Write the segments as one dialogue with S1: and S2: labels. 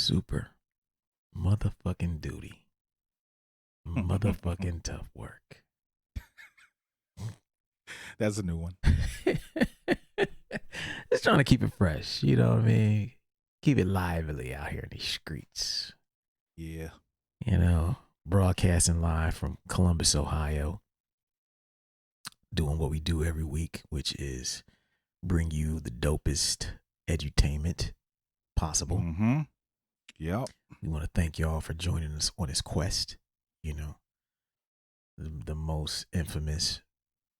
S1: super motherfucking duty. Motherfucking tough work.
S2: That's a new one.
S1: Just trying to keep it fresh, you know what I mean? Keep it lively out here in these streets.
S2: Yeah.
S1: You know, broadcasting live from Columbus, Ohio. Doing what we do every week, which is bring you the dopest edutainment possible.
S2: Mm-hmm. Yep.
S1: We want to thank y'all for joining us on this quest. You know, the most infamous,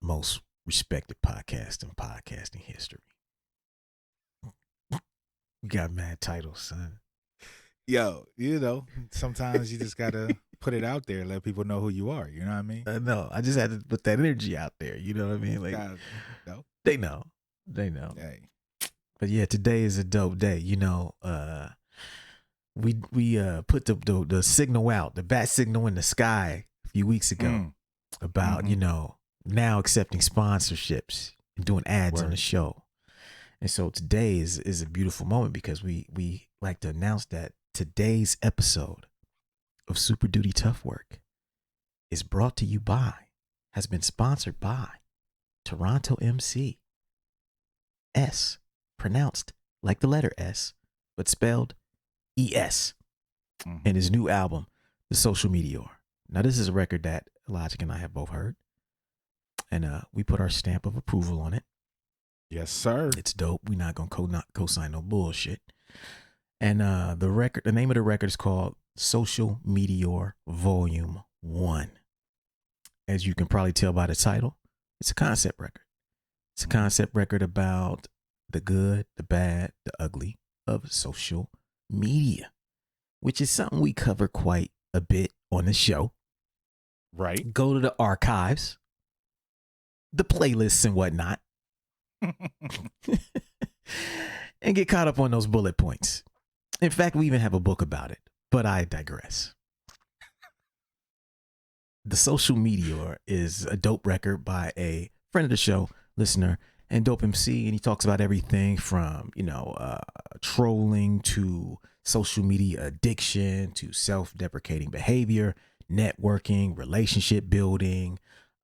S1: most respected podcast in podcasting history. We got mad titles, son.
S2: Yo, you know, sometimes you just gotta put it out there, let people know who you are. You know what I mean?
S1: No, I just had to put that energy out there. You know what I mean? Like,
S2: no.
S1: They know.
S2: Hey.
S1: But yeah, today is a dope day. You know, we put the signal out, the bat signal in the sky a few weeks ago about you know, now accepting sponsorships and doing ads on the show. And so today is a beautiful moment because we like to announce that today's episode of Super Duty Tough Work is brought to you by, has been sponsored by Toronto MC. S, pronounced like the letter S, but spelled ES. And his new album, The Social Meteor. Now, this is a record that Illogic and I have both heard. And we put our stamp of approval on it.
S2: Yes, sir.
S1: It's dope. We're not going to co-sign no bullshit. And the name of the record is called Social Meteor Volume 1. As you can probably tell by the title, it's a concept record. It's a concept record about the good, the bad, the ugly of social media, which is something we cover quite a bit on the show.
S2: Right.
S1: Go to the archives, the playlists and whatnot, and get caught up on those bullet points. In fact, we even have a book about it, but I digress. The Social Meteor is a dope record by a friend of the show, listener, and dope MC, and he talks about everything from, you know, trolling to social media addiction to self-deprecating behavior, networking, relationship building,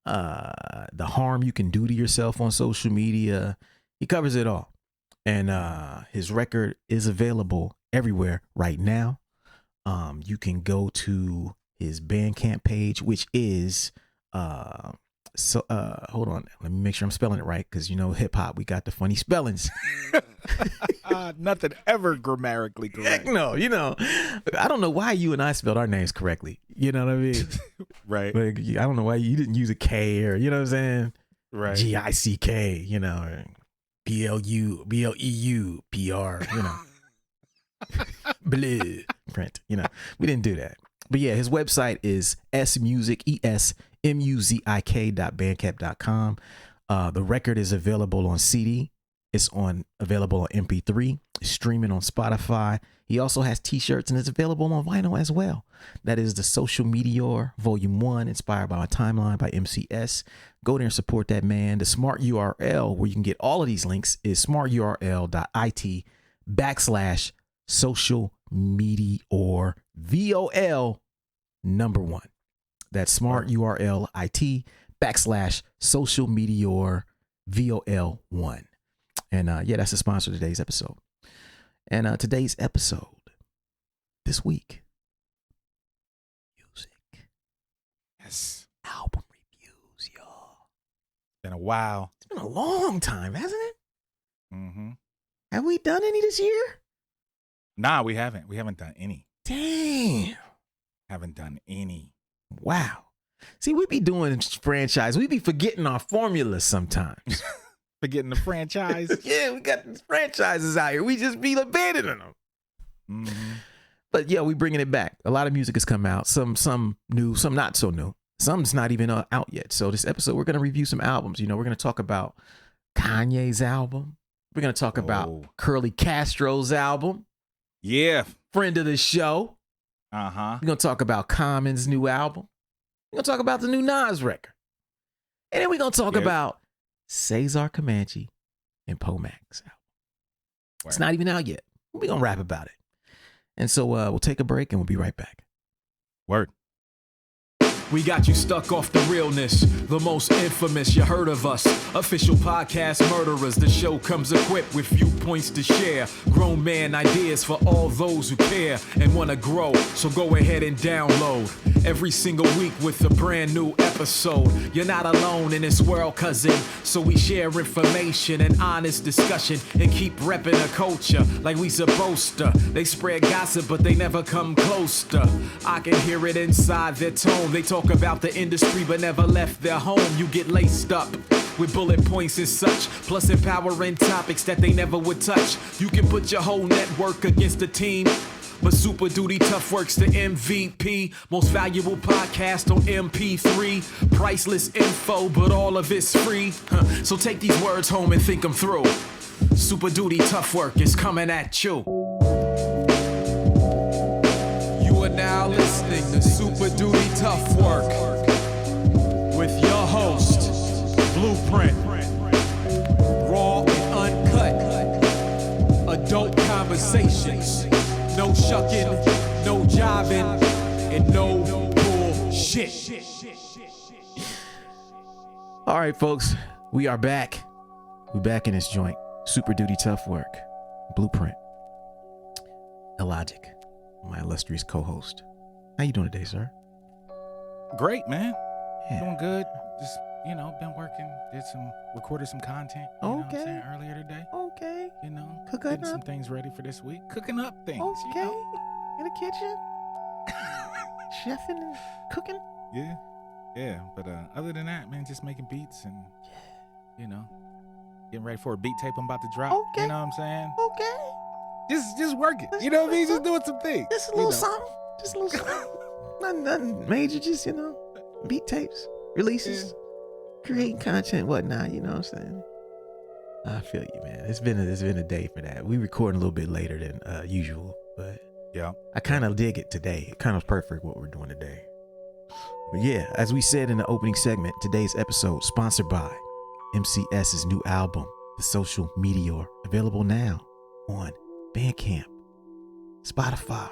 S1: the harm you can do to yourself on social media. He covers it all. And his record is available everywhere right now. You can go to his Bandcamp page, which is hold on, let me make sure I'm spelling it right, because you know hip hop, we got the funny spellings.
S2: Nothing ever grammatically correct.
S1: Heck no, you know, I don't know why you and I spelled our names correctly. You know what I mean?
S2: Right.
S1: Like, I don't know why you didn't use a K, or you know what I'm saying?
S2: Right.
S1: GICK, you know, or BLEUPR, you know. Bleh, print, you know, we didn't do that. But yeah, his website is esmusic.bandcamp.com. The record is available on CD. It's available on MP3, streaming on Spotify. He also has t-shirts and it's available on vinyl as well. That is The Social Meteor Volume 1, inspired by my timeline by MCS. Go there and support that man. The smart URL where you can get all of these links is smarturl.it/social meteor VOL #1. That's smart URL IT/social meteor VOL1. And yeah, that's the sponsor of today's episode. And today's episode this week, music.
S2: Yes.
S1: Album reviews, y'all.
S2: Been a while.
S1: It's been a long time, hasn't it?
S2: Mm-hmm.
S1: Have we done any this year?
S2: Nah, we haven't. We haven't done any.
S1: Damn.
S2: Haven't done any.
S1: Wow. See, we be doing franchise. We be forgetting our formulas sometimes.
S2: Forgetting the franchise.
S1: Yeah, we got these franchises out here. We just be abandoning them.
S2: Mm-hmm.
S1: But yeah, we bringing it back. A lot of music has come out. Some new, some not so new. Some's not even out yet. So this episode, we're going to review some albums. You know, we're going to talk about Kanye's album. We're going to talk about Curly Castro's album.
S2: Yeah.
S1: Friend of the show.
S2: Uh-huh.
S1: We're going to talk about Common's new album. We're going to talk about the new Nas record. And then we're going to talk about Cesar Comanche and Poe Mack's album. It's not even out yet. We're going to rap about it. And so we'll take a break and we'll be right back.
S2: Word.
S3: We got you stuck off the realness, the most infamous, you heard of us. Official podcast murderers, the show comes equipped with viewpoints to share. Grown man ideas for all those who care and wanna grow, so go ahead and download. Every single week with a brand new episode. You're not alone in this world, cousin, so we share information and honest discussion and keep repping the culture like we supposed to. They spread gossip, but they never come close to. I can hear it inside their tone. They talk about the industry but never left their home. You get laced up with bullet points and such, plus empowering topics that they never would touch. You can put your whole network against the team, but Super Duty Tough Work's the MVP. Most valuable podcast on MP3. Priceless info, but all of it's free. So take these words home and think them through. Super Duty Tough Work is coming at you. You are now listening to Super Duty Tough Work with your host, Blueprint. Raw and uncut. Adult conversations. No shucking, no jiving, and no bullshit.
S1: All right, folks, we are back. We're back in this joint. Super Duty Tough Work. Blueprint. Illogic, my illustrious co-host. How you doing today, sir?
S2: Great, man.
S1: Yeah.
S2: Doing good. Just, been working, recorded some content, you know what I'm
S1: Okay.
S2: saying, earlier today.
S1: Okay. Cooking
S2: Getting some
S1: up.
S2: things ready for this week. Cooking up things,
S1: Okay. In the kitchen. Chefing and cooking.
S2: Yeah. But other than that, man, just making beats and, getting ready for a beat tape I'm about to drop.
S1: Okay.
S2: You know what I'm saying?
S1: Okay.
S2: Just working. You know what I mean? Just doing some things.
S1: Just a little something. Just a little something. Nothing major, just, beat tapes, releases, creating content, whatnot, you know what I'm saying? I feel you, man. It's been a day for that. We record a little bit later than usual, but
S2: Yeah. I
S1: kind of dig it today. It kind of perfect what we're doing today. But yeah, as we said in the opening segment, today's episode sponsored by MCS's new album, The Social Meteor, available now on Bandcamp, Spotify,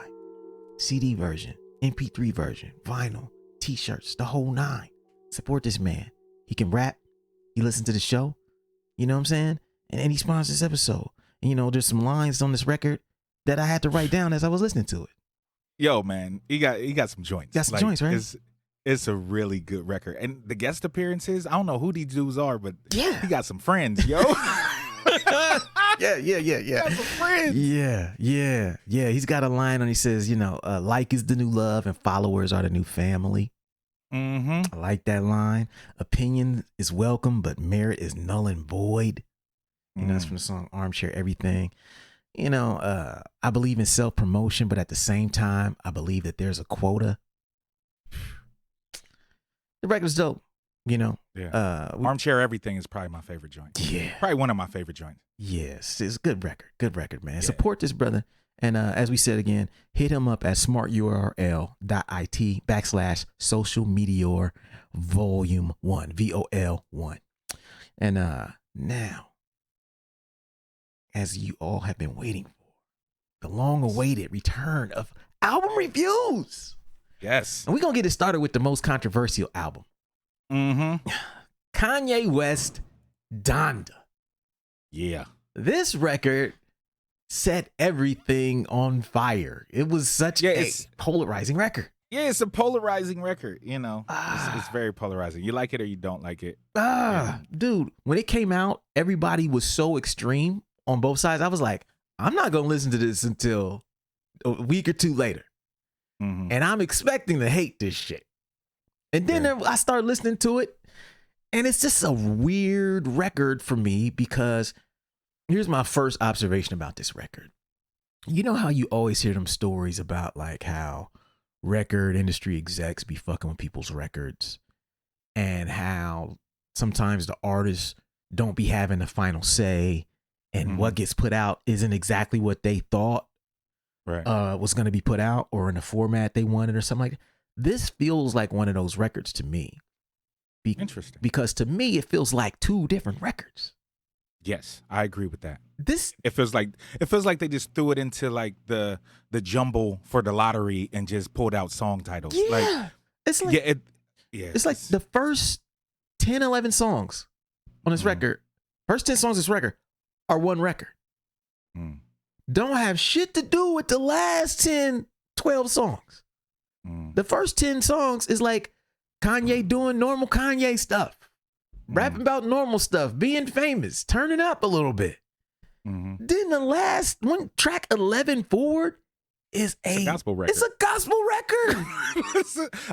S1: CD version, MP3 version, vinyl, t-shirts, the whole nine. Support this man. He can rap. He listens to the show. You know what I'm saying? And he sponsors this episode. And, there's some lines on this record that I had to write down as I was listening to it.
S2: Yo, man, he got some joints.
S1: Got some joints, right?
S2: It's a really good record. And the guest appearances, I don't know who these dudes are, but
S1: yeah,
S2: he got some friends, yo.
S1: Yeah.
S2: Got some friends.
S1: Yeah. He's got a line on. He says, like is the new love and followers are the new family.
S2: Mm-hmm.
S1: I like that line. Opinion is welcome, but merit is null and void. That's from the song Armchair Everything. I believe in self-promotion, but at the same time, I believe that there's a quota. The record's dope,
S2: Yeah. Armchair Everything is probably my favorite joint.
S1: Yeah.
S2: Probably one of my favorite joints.
S1: Yes, it's a good record. Good record, man.
S2: Yeah.
S1: Support this brother. And as we said again, hit him up at smarturl.it/social meteor volume 1, VOL1. And now, as you all have been waiting for, the long-awaited return of album reviews.
S2: Yes.
S1: And we're going to get it started with the most controversial album.
S2: Mm-hmm.
S1: Kanye West, Donda.
S2: Yeah.
S1: This record set everything on fire. It was such a polarizing record.
S2: Yeah, it's a polarizing record, It's very polarizing. You like it or you don't like it.
S1: Dude, when it came out, everybody was so extreme on both sides. I was like, I'm not going to listen to this until a week or two later.
S2: Mm-hmm.
S1: And I'm expecting to hate this shit. And then I started listening to it, and it's just a weird record for me because here's my first observation about this record. You know how you always hear them stories about like how record industry execs be fucking with people's records and how sometimes the artists don't be having the final say and what gets put out isn't exactly what they thought was going to be put out or in the format they wanted or something like that. This feels like one of those records to me.
S2: Interesting.
S1: Because to me, it feels like two different records.
S2: Yes, I agree with that.
S1: This
S2: It feels like they just threw it into like the jumble for the lottery and just pulled out song titles.
S1: yeah,
S2: Like,
S1: it's like it's like the first 10, 11 songs on this record, first 10 songs of this record are one record. Don't have shit to do with the last 10, 12 songs. The first 10 songs is like Kanye doing normal Kanye stuff, rapping about normal stuff, being famous, turning up a little bit. Then the last one, track 11 forward, is a
S2: gospel record.
S1: It's a gospel record.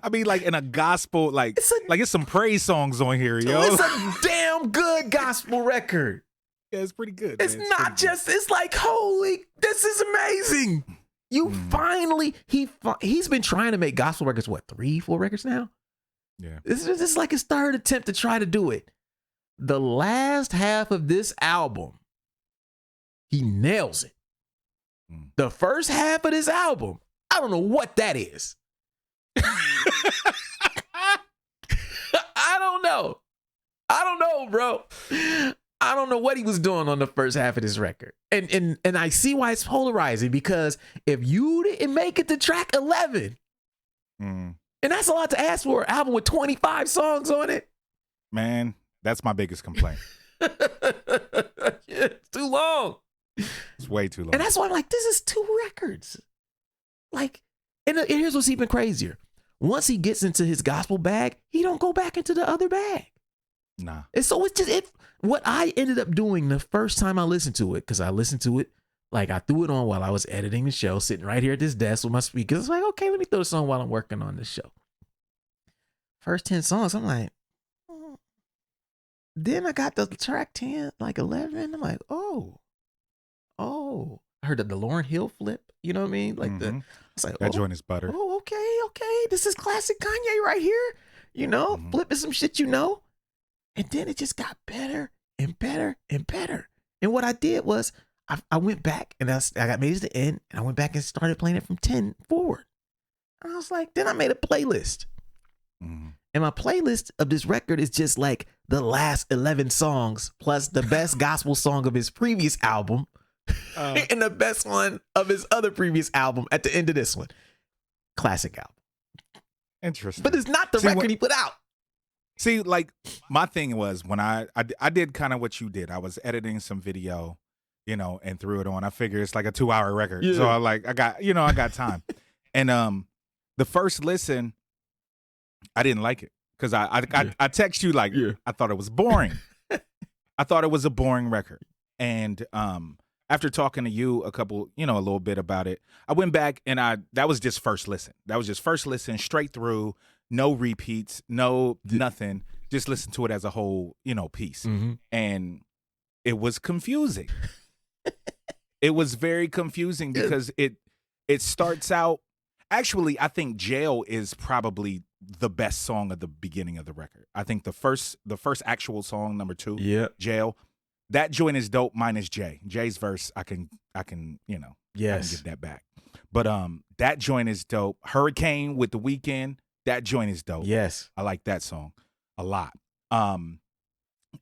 S2: I mean, like in a gospel, like it's some praise songs on here, yo.
S1: It's a damn good gospel record.
S2: Yeah, it's pretty good.
S1: It's
S2: man.
S1: not just. It's like, holy, this is amazing. You finally, he's been trying to make gospel records. What, 3, 4 records now?
S2: Yeah.
S1: This is like his third attempt to try to do it. The last half of this album, he nails it. The first half of this album, I don't know what that is. I don't know, bro. I don't know what he was doing on the first half of this record. And I see why it's polarizing, because if you didn't make it to track 11, and that's a lot to ask for, an album with 25 songs on it.
S2: Man, that's my biggest complaint.
S1: It's too long.
S2: It's way too long.
S1: And that's why I'm like, this is 2 records. Like, and here's what's even crazier. Once he gets into his gospel bag, he don't go back into the other bag.
S2: Nah.
S1: And so it's just what I ended up doing the first time I listened to it, because I listened to it, like I threw it on while I was editing the show, sitting right here at this desk with my speakers. It's like, okay, let me throw this on while I'm working on this show. First 10 songs, I'm like, then I got the track 10, like 11. I'm like, oh. I heard the Lauryn Hill flip. You know what I mean? Like it's like,
S2: that joint is butter.
S1: Oh, okay. This is classic Kanye right here. You know, flipping some shit, you know. And then it just got better and better and better. And what I did was I went back and I got made it to the end, and I went back and started playing it from 10 forward. And I was like, then I made a playlist. And my playlist of this record is just like the last 11 songs plus the best gospel song of his previous album and the best one of his other previous album at the end of this one. Classic album.
S2: Interesting.
S1: But it's not the record he put out.
S2: See, like my thing was when I did kind of what you did. I was editing some video, you know, and threw it on. I figure it's like a 2-hour record. Yeah. So I got time. And the first listen, I didn't like it because I text you like, I thought it was boring. I thought it was a boring record. And after talking to you a little bit about it, I went back and that was just first listen. That was just first listen, straight through, no repeats, no nothing. Just listen to it as a whole, piece. And it was confusing. It was very confusing because it starts out. Actually, I think Jail is probably the best song at the beginning of the record. I think the first actual song, number 2, Jail, that joint is dope minus Jay. Jay's verse, I can give that back. But that joint is dope. Hurricane with The Weeknd, that joint is dope.
S1: Yes.
S2: I like that song a lot. And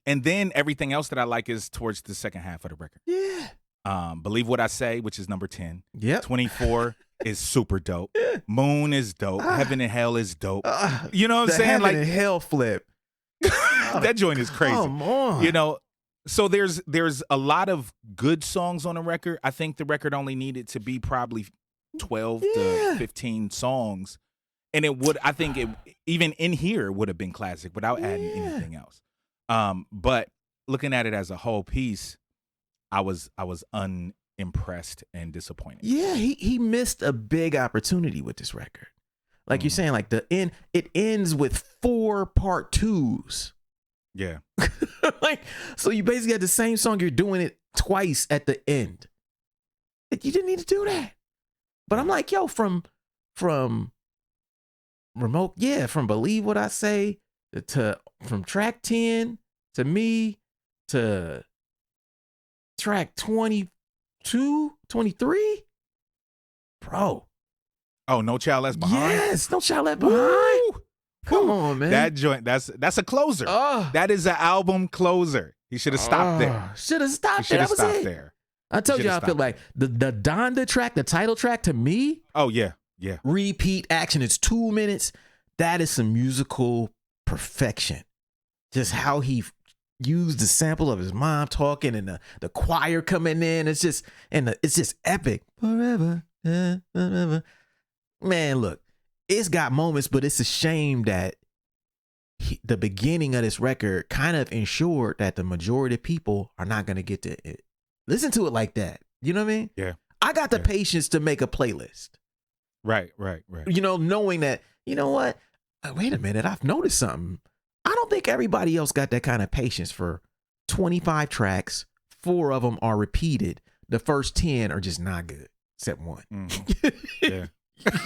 S2: then everything else that I like is towards the second half of the record.
S1: Yeah.
S2: Believe What I Say, which is number 10.
S1: Yep.
S2: 24 is super dope. Moon is dope. Heaven and Hell is dope. You know what I'm saying?
S1: Heaven
S2: Like
S1: and Hell flip.
S2: That joint is crazy.
S1: Come on.
S2: So there's a lot of good songs on the record. I think the record only needed to be probably 12 to 15 songs. And even in here would have been classic without adding anything else. But looking at it as a whole piece, I was unimpressed and disappointed.
S1: Yeah, he missed a big opportunity with this record. Like you're saying, like it ends with 4 part 2s.
S2: Yeah.
S1: So you basically had the same song, you're doing it twice at the end. You didn't need to do that. But I'm like, yo, from Believe What I Say from track 10 to me to track 22, 23, bro.
S2: Oh, No Child Left Behind?
S1: Yes, No Child Left Behind. Come on, man.
S2: That joint, that's a closer. That is an album closer. He should have stopped there.
S1: Should have stopped
S2: He
S1: there.
S2: should have
S1: That was
S2: stopped
S1: it.
S2: there.
S1: I told you I feel like the Donda track, the title track, to me.
S2: Oh yeah.
S1: Repeat action. It's 2 minutes. That is some musical perfection. Just how he used the sample of his mom talking and the choir coming in. It's just epic. Forever. Forever. Man, look, it's got moments, but it's a shame that the beginning of this record kind of ensured that the majority of people are not going to get to listen to it like that. You know what I mean?
S2: Yeah.
S1: I got the patience to make a playlist.
S2: Right.
S1: Knowing that, you know what? Wait a minute, I've noticed something. I don't think everybody else got that kind of patience for 25 tracks. 4 of them are repeated. The first 10 are just not good, except one.
S2: Mm-hmm. Yeah.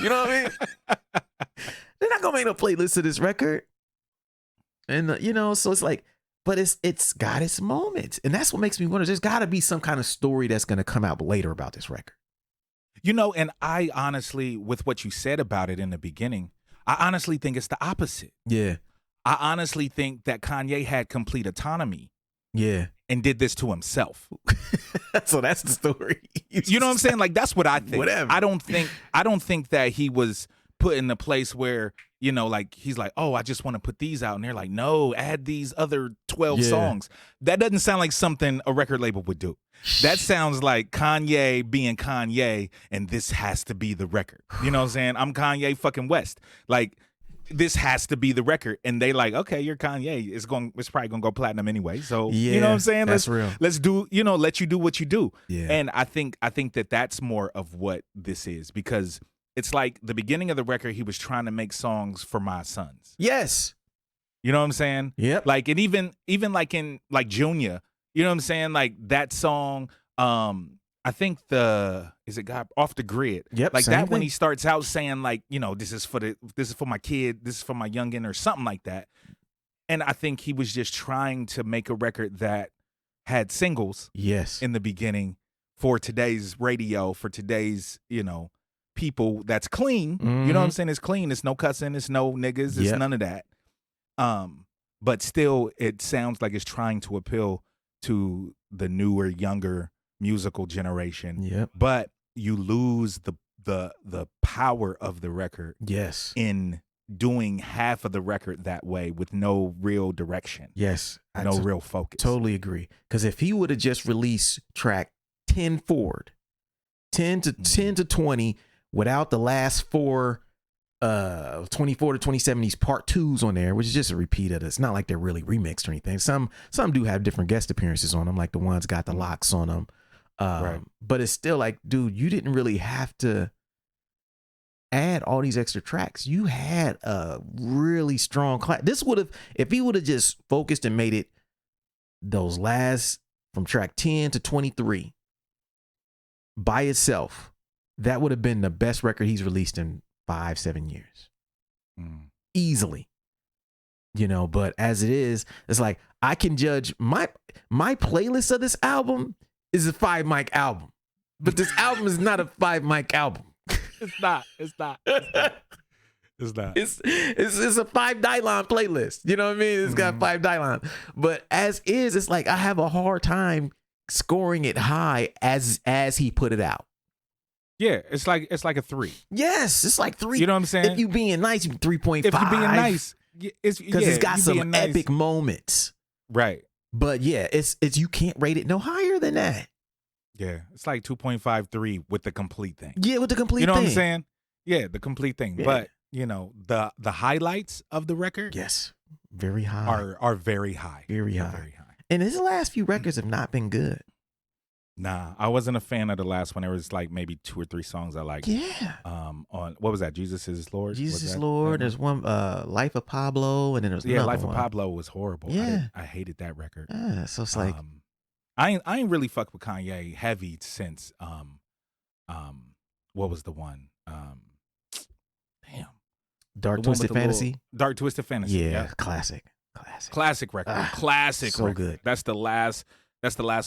S1: You know what I mean? They're not gonna make no playlist of this record. And so it's like, but it's got its moments. And that's what makes me wonder, there's gotta be some kind of story that's gonna come out later about this record.
S2: And I honestly, with what you said about it in the beginning, I honestly think it's the opposite.
S1: Yeah.
S2: I honestly think that Kanye had complete autonomy.
S1: Yeah.
S2: And did this to himself.
S1: So that's the story.
S2: You know what I'm saying? Like, that's what I think.
S1: Whatever.
S2: I don't think that he was put in a place where, like he's like, oh, I just want to put these out. And they're like, no, add these other 12 songs. That doesn't sound like something a record label would do. That sounds like Kanye being Kanye, and this has to be the record. You know what I'm saying? I'm Kanye fucking West. Like, this has to be the record. And they like, okay, you're Kanye. It's probably gonna go platinum anyway. So you know what I'm saying?
S1: That's real.
S2: Let's do, let you do what you do.
S1: Yeah.
S2: And I think that that's more of what this is, because it's like the beginning of the record, he was trying to make songs for my sons.
S1: Yes.
S2: You know what I'm saying?
S1: Yep.
S2: Like, and even like in like Junior, you know what I'm saying? Like that song, I think is it got Off the Grid?
S1: Yep.
S2: Like that
S1: thing.
S2: when he starts out saying like, this is for my kid, this is for my youngin' or something like that. And I think he was just trying to make a record that had singles.
S1: Yes.
S2: In the beginning for today's radio, for today's, people that's clean.
S1: Mm-hmm.
S2: You know what I'm saying? It's clean. It's no cussing, it's no niggas, it's none of that. But still it sounds like it's trying to appeal to the newer, younger musical generation.
S1: Yep.
S2: But you lose the power of the record.
S1: Yes.
S2: In doing half of the record that way with no real direction.
S1: Yes.
S2: No real focus.
S1: Totally agree. Because if he would have just released track 10 forward, 10 to 20 without the last 4 24 to 27 these part 2s on there, which is just a repeat of it. It's not like they're really remixed or anything. Some do have different guest appearances on them, like the ones got the locks on them.
S2: Right.
S1: But it's still like, dude, you didn't really have to add all these extra tracks. You had a really strong class. This would have, if he would have just focused and made it those last from track 10 to 23 by itself, that would have been the best record he's released in 5-7 years. Easily. But as it is, it's like I can judge my playlist of this album is a 5 mic album. But this album is not a 5 mic album.
S2: It's not. It's
S1: a 5 Dylon playlist. You know what I mean? It's got 5 Dylon. But as is, it's like I have a hard time scoring it high as he put it out.
S2: Yeah, it's like a 3.
S1: Yes, it's like 3.
S2: You know what I'm saying?
S1: If you being nice, 3.5.
S2: If you being nice, it's
S1: because it's got some epic moments.
S2: Right.
S1: But yeah, it's you can't rate it no higher than that.
S2: Yeah, it's like 2.53 with the complete thing.
S1: Yeah, with the complete thing.
S2: You know what I'm saying? Yeah, the complete thing.
S1: Yeah.
S2: But, the highlights of the record,
S1: yes, very high.
S2: Are very high.
S1: Very high.
S2: Very high.
S1: And his last few records have not been good.
S2: Nah, I wasn't a fan of the last one. There was like maybe 2 or 3 songs I liked.
S1: Yeah.
S2: On what was that? Jesus is Lord.
S1: Jesus is Lord. There's one, Life of Pablo, and then there's
S2: Life
S1: one.
S2: of Pablo was horrible.
S1: Yeah.
S2: I hated that record.
S1: Yeah, so it's like
S2: I ain't really fucked with Kanye heavy since what was the one? Damn.
S1: Dark Twisted Fantasy.
S2: Dark Twisted Fantasy.
S1: Yeah, classic record.
S2: Classic
S1: so
S2: record.
S1: Good.
S2: That's the last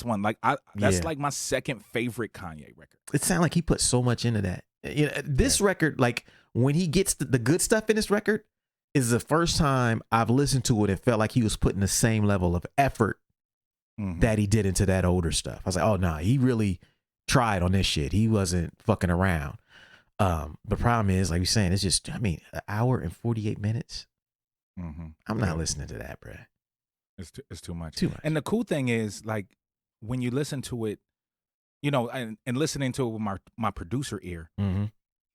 S2: one. Like that's like my second favorite Kanye record.
S1: It sounded like he put so much into that. This record, like when he gets the good stuff in this record, is the first time I've listened to it and felt like he was putting the same level of effort that he did into that older stuff. I was like, oh nah, he really tried on this shit. He wasn't fucking around. The problem is, like you're saying, it's just, I mean, an hour and 48 minutes. I'm not listening to that, bruh.
S2: It's too much.
S1: Too much.
S2: And the cool thing is, like, when you listen to it, you know, and listening to it with my producer ear,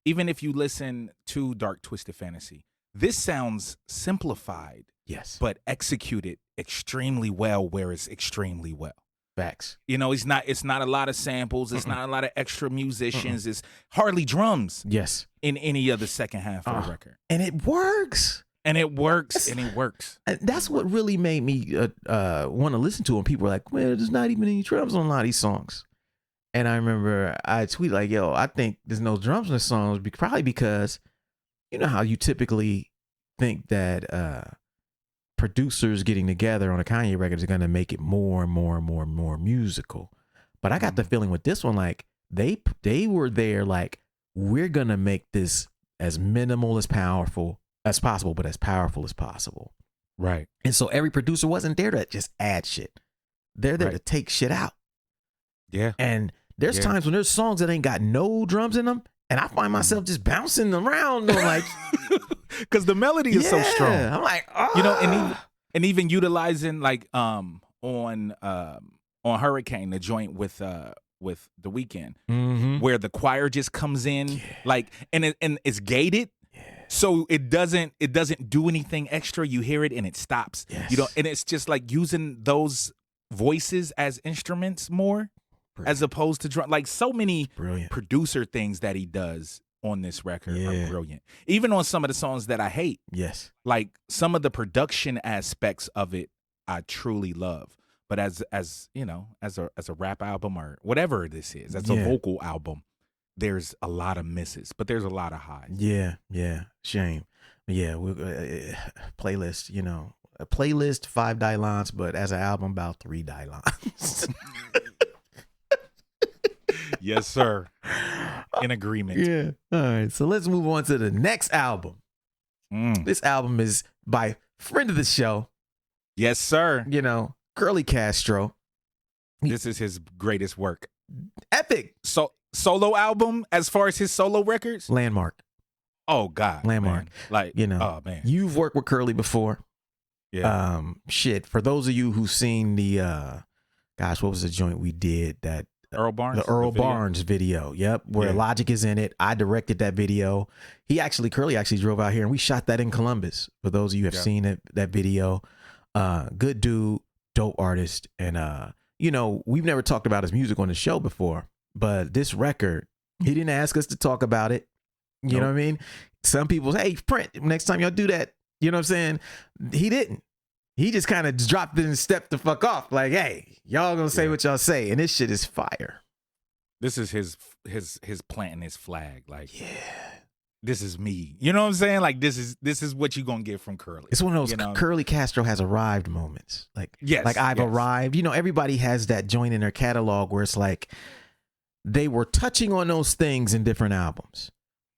S2: even if you listen to Dark Twisted Fantasy, this sounds simplified,
S1: yes,
S2: but executed extremely well where it's extremely well.
S1: Facts.
S2: You know, it's not a lot of samples. It's not a lot of extra musicians. It's hardly drums.
S1: Yes.
S2: In any of the second half of the record.
S1: And it works.
S2: And it works. And
S1: that's what really made me want to listen to him. People were like, well, there's not even any drums on a lot of these songs. And I remember I tweeted like, yo, I think there's no drums on the songs, probably because you know how you typically think that producers getting together on a Kanye record is going to make it more and more and more and more musical. But I got the feeling with this one, like they were there like, we're going to make this as minimal as powerful as possible, but as powerful as possible.
S2: Right.
S1: And so every producer wasn't there to just add shit. They're there to take shit out.
S2: Yeah.
S1: And there's times when there's songs that ain't got no drums in them, and I find myself just bouncing around, like,
S2: because the melody is so strong.
S1: I'm like,
S2: you know, and even utilizing like on Hurricane, the joint with The Weeknd, where the choir just comes in, like, and it's gated. So it doesn't do anything extra. You hear it and it stops.
S1: Yes.
S2: You know, and it's just like using those voices as instruments more. Brilliant. As opposed to drum. Like so many producer things that he does on this record are brilliant. Even on some of the songs that I hate.
S1: Yes.
S2: Like some of the production aspects of it I truly love. But as you know, as a rap album or whatever this is, as a vocal album, there's a lot of misses, but there's a lot of highs.
S1: Yeah. Shame. Yeah, we playlist, you know. A playlist 5 dialogues, but as an album about 3 dialogues.
S2: Yes, sir. In agreement.
S1: Yeah. All right. So let's move on to the next album. This album is by friend of the show.
S2: Yes, sir.
S1: You know, Curly Castro.
S2: This is his greatest work.
S1: Epic.
S2: Solo album as far as his solo records?
S1: Landmark.
S2: Oh, God.
S1: Landmark.
S2: Man. Like,
S1: you know,
S2: oh, man.
S1: You've worked with Curly before.
S2: Yeah.
S1: Shit. For those of you who've seen the, what was the joint we did that?
S2: Earl Barnes?
S1: The Earl Barnes video. Yep. Where Illogic is in it. I directed that video. Curly actually drove out here and we shot that in Columbus. For those of you who have seen it, that video. Good dude, dope artist. And, you know, we've never talked about his music on the show before, but this record, he didn't ask us to talk about it. You know what I mean? Some people say, hey, Print, next time y'all do that, you know what I'm saying? He didn't. He just kind of dropped it and stepped the fuck off. Like, hey, y'all gonna say what y'all say. And this shit is fire.
S2: This is his planting his flag. Like, this is me. You know what I'm saying? Like, this is what you gonna get from Curly.
S1: It's one of those Curly Castro has arrived moments. Like, like I've arrived. You know, everybody has that joint in their catalog where it's like they were touching on those things in different albums.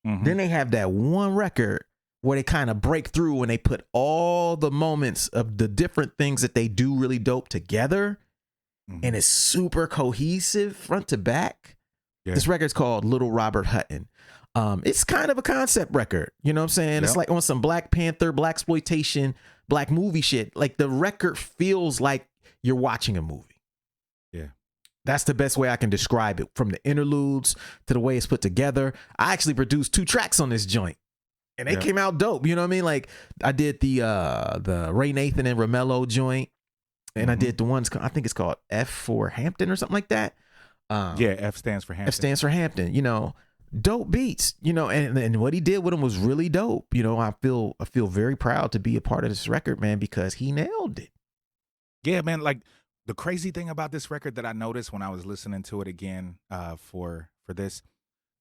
S1: Then they have that one record where they kind of break through and they put all the moments of the different things that they do really dope together. And it's super cohesive front to back. This record's called Little Robert Hutton. It's kind of a concept record. You know what I'm saying? It's like on some Black Panther, blaxploitation, black movie shit. Like the record feels like you're watching a movie.
S2: Yeah.
S1: That's the best way I can describe it, from the interludes to the way it's put together. I actually produced 2 tracks on this joint. And they came out dope. You know what I mean? Like I did the Ray Nathan and Romello joint. And I did the ones, I think it's called F for Hampton or something like that.
S2: F stands for Hampton.
S1: F stands for Hampton. You know, dope beats, you know, and what he did with them was really dope. You know, I feel very proud to be a part of this record, man, because he nailed it.
S2: Yeah, man. Like the crazy thing about this record that I noticed when I was listening to it again for this,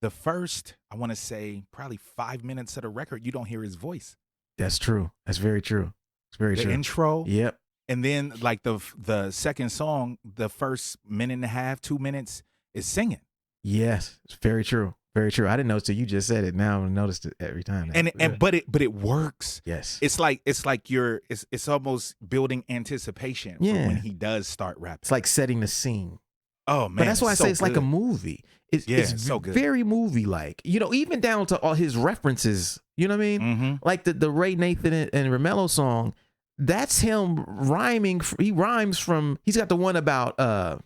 S2: the first, I want to say probably 5 minutes of the record, you don't hear his voice.
S1: That's true. That's very true. It's very true.
S2: The intro.
S1: Yep.
S2: And then like the second song, the first minute and a half, 2 minutes is singing.
S1: Yes, it's very true. Very true. I didn't notice it. You just said it. Now I noticed it every time.
S2: But it works.
S1: Yes.
S2: It's like it's almost building anticipation for when he does start rapping.
S1: It's like setting the scene.
S2: Oh man.
S1: But that's why I say it's like a movie. It's
S2: so good.
S1: Very movie like. Even down to all his references. You know what I mean?
S2: Mm-hmm.
S1: Like the Ray Nathan and Romello song. That's him rhyming. He rhymes from. He's got the one about.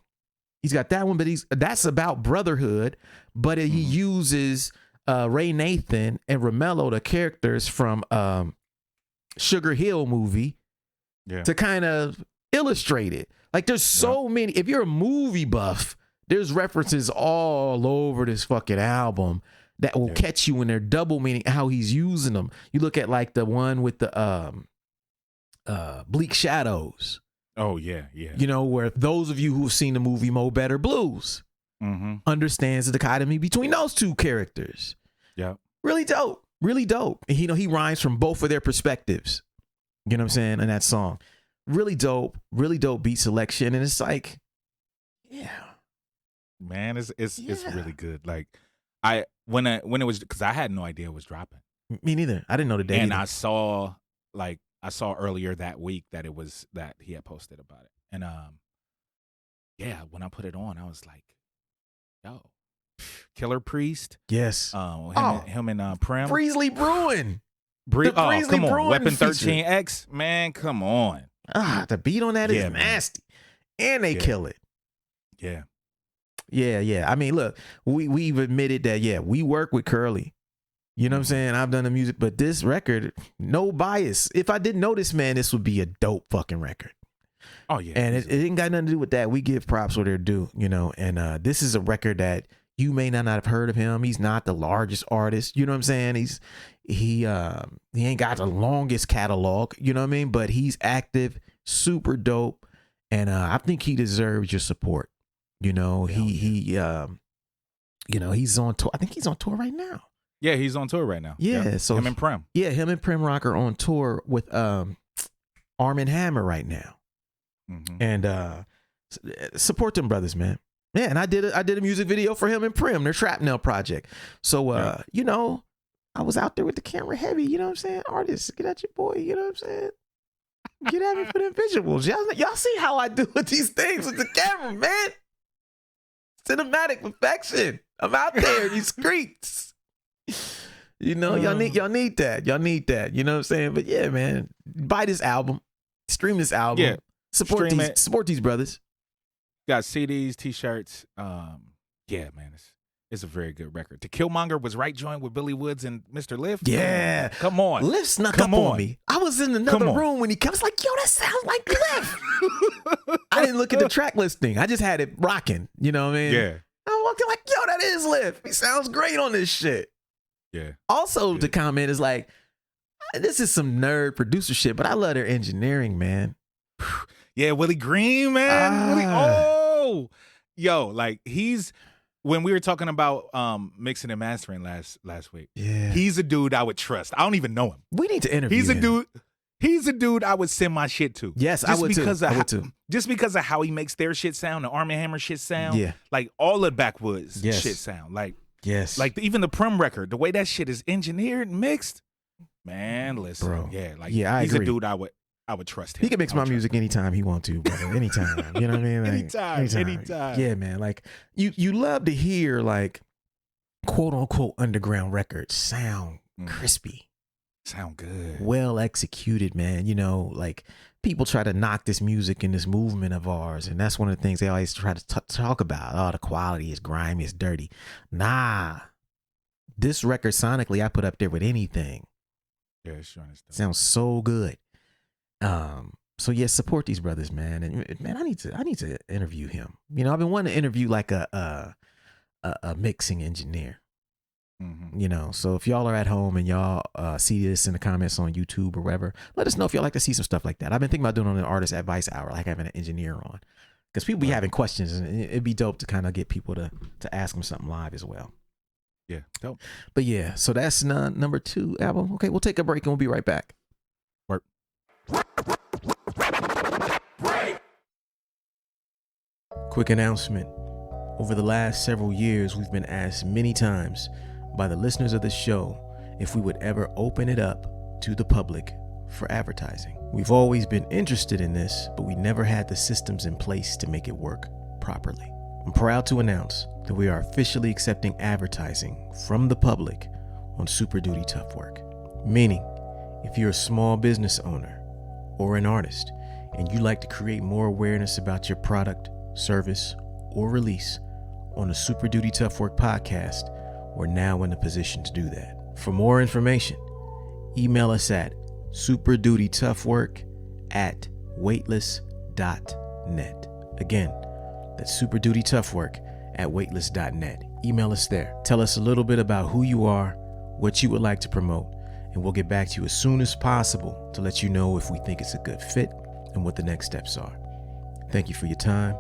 S1: He's got that one, but that's about brotherhood. But he uses Ray Nathan and Romello, the characters from Sugar Hill movie, to kind of illustrate it. Like there's so many. If you're a movie buff, there's references all over this fucking album that will catch you when they're double meaning how he's using them. You look at like the one with the Bleak Shadows.
S2: Oh yeah, yeah.
S1: Where those of you who have seen the movie Mo Better Blues understands the dichotomy between those two characters.
S2: Yeah.
S1: Really dope. Really dope. And he rhymes from both of their perspectives. You know what I'm saying? In that song. Really dope beat selection. And it's like,
S2: man, it's really good. Like when it was, because I had no idea it was dropping.
S1: Me neither. I didn't know the day.
S2: And I saw earlier that week that he had posted about it. And when I put it on, I was like, yo, Killer Priest.
S1: Yes.
S2: Him and Prem.
S1: Breezley Bruin.
S2: Come on.
S1: Bruin
S2: Weapon
S1: feature.
S2: 13X. Man, come on.
S1: The beat on that is nasty. And they kill it.
S2: Yeah.
S1: Yeah. I mean, look, we've admitted that, we work with Curly. You know what I'm saying? I've done the music, but this record, no bias. If I didn't know this man, this would be a dope fucking record.
S2: Oh, yeah.
S1: And it ain't got nothing to do with that. We give props where they're due, and this is a record that you may not have heard of him. He's not the largest artist. You know what I'm saying? He ain't got the longest catalog, you know what I mean? But he's active, super dope. And I think he deserves your support. He's on tour. I think he's on tour right now.
S2: Yeah, he's on tour right now.
S1: Yeah, so
S2: him and Prem.
S1: Yeah, him and Prem Rock are on tour with Arm & Hammer right now. And support them brothers, man. Yeah, and I did a music video for him and Prem, their Shrapnel project. So I was out there with the camera heavy, you know what I'm saying? Artists, get at your boy, you know what I'm saying? Get at me for them visuals. Y'all see how I do with these things with the camera, man. Cinematic perfection. I'm out there in these streets. Y'all need that. Y'all need that. You know what I'm saying? But yeah, man, buy this album, stream this album, support these brothers.
S2: Got CDs, T-shirts. Yeah, man, it's a very good record. The Killmonger was right joint with Billy Woods and Mr. Lift.
S1: Yeah,
S2: come on.
S1: Lift snuck up on me. I was in another room when he comes. Like, yo, that sounds like Lift. I didn't look at the track listing. I just had it rocking. You know what I mean?
S2: Yeah.
S1: I'm walking like, yo, that is Lift. He sounds great on this shit.
S2: Yeah.
S1: Also, the comment is like, this is some nerd producer shit, but I love their engineering, man.
S2: Yeah, Willie Green, man. Like when we were talking about mixing and mastering last week.
S1: Yeah,
S2: he's a dude I would trust. I don't even know him.
S1: We need to interview him.
S2: He's a dude I would send my shit to.
S1: Yes, I would too.
S2: Just because of how he makes their shit sound, the Arm & Hammer shit sound.
S1: Yeah,
S2: like all the Backwoods shit sound. Like.
S1: Yes.
S2: Like even the Prem record, the way that shit is engineered and mixed, man, listen.
S1: Bro.
S2: Yeah, like
S1: he's
S2: agree. A dude I would trust him.
S1: He can mix my music anytime he want to, brother. Anytime. You know what I mean? Like,
S2: anytime.
S1: Yeah, man. Like you love to hear like quote unquote underground records sound crispy.
S2: Sound good.
S1: Well executed, man. Like people try to knock this music and this movement of ours, and that's one of the things they always try to talk about. Oh, the quality is grimy, it's dirty. Nah, this record sonically I put up there with anything.
S2: Yeah, sure.
S1: Sounds so good. So yeah, support these brothers, man. And man, I need to interview him. I've been wanting to interview like a mixing engineer. So if y'all are at home and y'all see this in the comments on YouTube or wherever, let us know if y'all like to see some stuff like that. I've been thinking about doing on an artist advice hour, like having an engineer on, because people be having questions, and it'd be dope to kind of get people to ask them something live as well.
S2: Yeah, dope.
S1: But yeah, so that's number 2 album. Okay, we'll take a break and we'll be right back.
S2: Work.
S1: Quick announcement. Over the last several years, we've been asked many times by the listeners of the show if we would ever open it up to the public for advertising. We've always been interested in this, but we never had the systems in place to make it work properly. I'm proud to announce that we are officially accepting advertising from the public on Super Duty Tough Work. Meaning, if you're a small business owner or an artist and you'd like to create more awareness about your product, service, or release on the Super Duty Tough Work podcast, we're now in a position to do that. For more information, email us at superdutytoughwork@weightless.net. Again, that's superdutytoughwork@weightless.net. Email us there. Tell us a little bit about who you are, what you would like to promote, and we'll get back to you as soon as possible to let you know if we think it's a good fit and what the next steps are. Thank you for your time.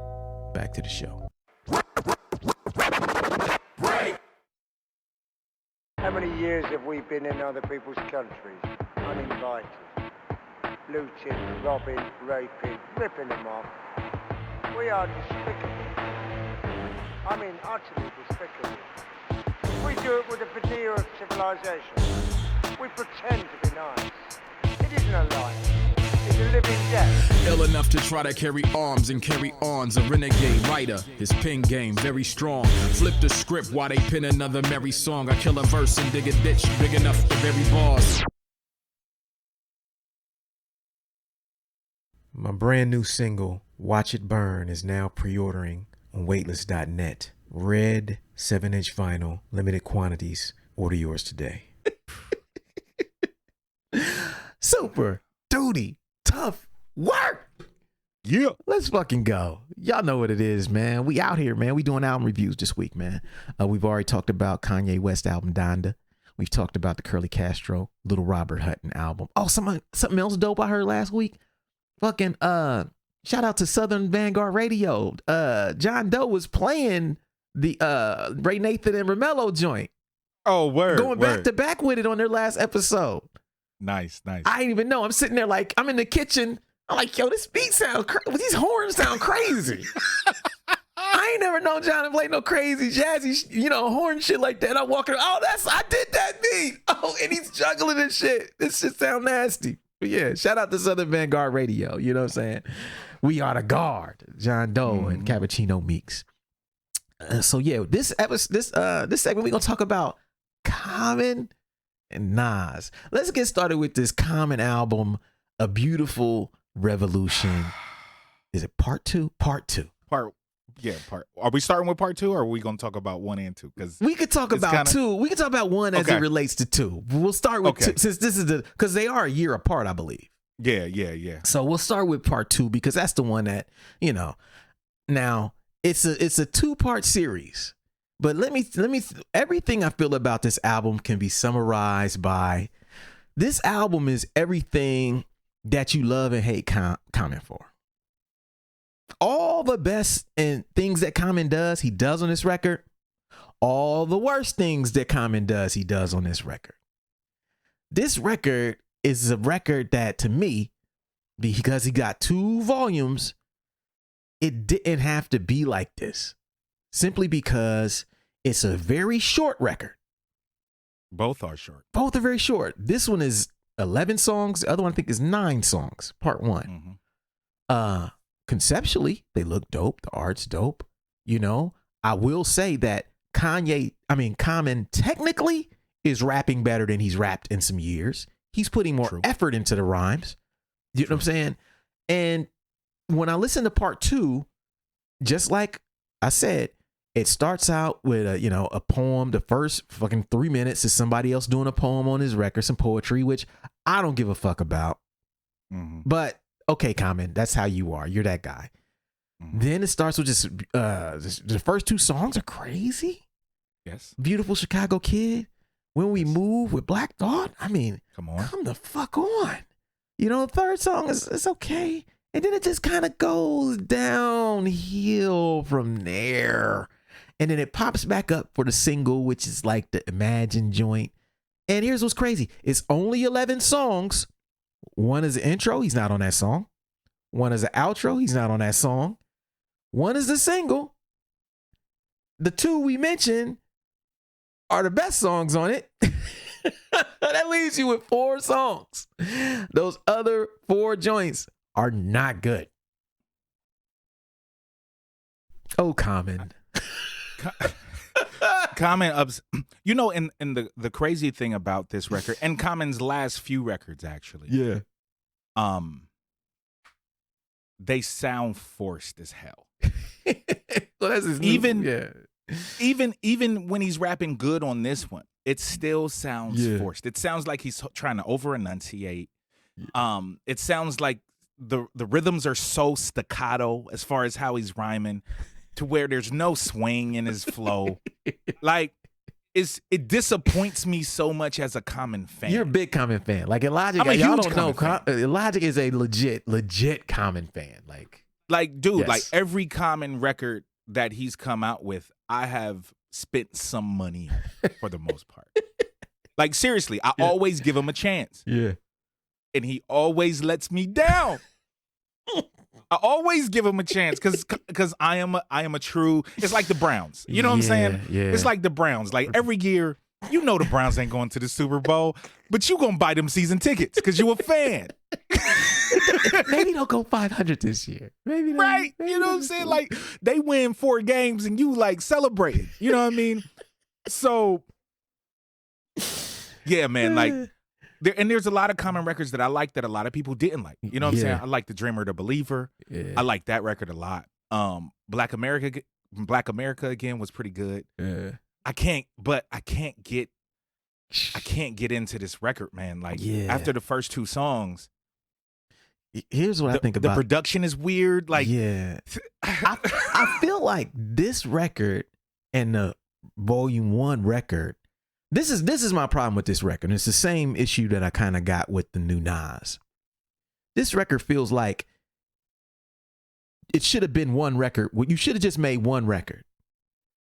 S1: Back to the show.
S4: How many years have we been in other people's countries, uninvited, looting, robbing, raping, ripping them off? We are despicable. I mean, utterly despicable. We do it with a veneer of civilization. We pretend to be nice. It isn't a lie. It's a living death.
S3: Ill enough to try to carry arms and carry on's a renegade writer. His pen game very strong. Flip the script while they pin another merry song. I kill a verse and dig a ditch big enough to bury bars.
S1: My brand new single, Watch It Burn, is now pre-ordering on weightless.net. Red 7-inch vinyl, limited quantities. Order yours today. Super Duty Tough Work.
S2: Yeah.
S1: Let's fucking go. Y'all know what it is, man. We out here, man. We doing album reviews this week, man. We've already talked about Kanye West album Donda. We've talked about the Curly Castro, Little Robert Hutton album. Oh, something else dope I heard last week. Fucking shout out to Southern Vanguard Radio. John Doe was playing the Ray Nathan and Romello joint.
S2: Oh, word.
S1: Going back to back with it on their last episode.
S2: Nice.
S1: I didn't even know. I'm sitting there like, I'm in the kitchen. I'm like, yo, this beat sounds crazy. These horns sound crazy. I ain't never known John to play no crazy jazzy, horn shit like that. I'm walking, I did that beat. Oh, and he's juggling and shit. This shit sound nasty. But yeah, shout out to Southern Vanguard Radio. You know what I'm saying? We are the guard. John Doe and Cappuccino Meeks. So yeah, this segment we're gonna talk about Common and Nas. Let's get started with this Common album, A Beautiful Revolution. Is it part 2? Part 2.
S2: Are we starting with part 2, or are we gonna talk about 1 and 2? Because
S1: we could talk about 2. We could talk about 1 as it relates to 2. We'll start with 2 since this is because they are a year apart, I believe.
S2: Yeah.
S1: So we'll start with part 2 because that's the one that, now it's a 2-part series. But let me everything I feel about this album can be summarized by this album is everything that you love and hate Common for. All the best and things that Common does, he does on this record. All the worst things that Common does, he does on this record. This record is a record that, to me, because he got 2 volumes, it didn't have to be like this. Simply because it's a very short record.
S2: Both are short.
S1: Both are very short. This one is 11 songs. The other one I think is 9 songs, part 1. Conceptually, they look dope. The art's dope. I will say that Common technically is rapping better than he's rapped in some years. He's putting more effort into the rhymes. You know what I'm saying? And when I listen to part 2, just like I said, it starts out with a poem. The first fucking 3 minutes is somebody else doing a poem on his record, some poetry, which I don't give a fuck about. But okay, Common, that's how you are. You're that guy. Then it starts with just the first 2 songs are crazy.
S2: Yes.
S1: Beautiful Chicago Kid. When We Move with Black Thought. I mean, come the fuck on. The third song is okay. And then it just kind of goes downhill from there. And then it pops back up for the single, which is like the Imagine joint. And here's what's crazy. It's only 11 songs. 1 is the intro. He's not on that song. 1 is the outro. He's not on that song. 1 is the single. the two we mentioned are the best songs on it. That leaves you with 4 songs. Those other 4 joints are not good. Oh, Common.
S2: Common, you know, and the crazy thing about this record, and Common's last few records actually,
S1: Yeah.
S2: they sound forced as hell.
S1: Well, that's his
S2: even when he's rapping good on this one, it still sounds forced. It sounds like he's trying to over enunciate. It sounds like the rhythms are so staccato as far as how he's rhyming, to where there's no swing in his flow. Like, it disappoints me so much as a Common fan.
S1: You're a big Common fan. Like Illogic,
S2: I'm a
S1: y'all
S2: huge
S1: don't know.
S2: Common fan.
S1: Illogic is a legit Common fan.
S2: Like, dude,
S1: Yes.
S2: like every Common record that he's come out with, I have spent some money on, for the most part. Like, seriously, I always give him a chance.
S1: Yeah.
S2: And he always lets me down. I always give him a chance because I am a true. It's like the Browns. You know what I'm saying?
S1: Yeah.
S2: It's like the Browns. Like every year, you know the Browns ain't going to the Super Bowl, but you gonna buy them season tickets because you a fan.
S1: Maybe they'll go 500 this year. Maybe
S2: Right? You know what I'm saying? Like they win 4 games and you like celebrating. You know what I mean? So yeah, man. Like there's a lot of Common records that I like that a lot of people didn't like. You know what I'm saying? I like The Dreamer, The Believer.
S1: Yeah.
S2: I like that record a lot. Black America again was pretty good.
S1: Yeah.
S2: I can't get into this record, man. Like after the first 2 songs,
S1: Here's what I think about
S2: the production is weird. Like,
S1: yeah, I feel like this record and the Volume 1 record. This is my problem with this record. It's the same issue that I kind of got with the new Nas. This record feels like it should have been one record. You should have just made one record.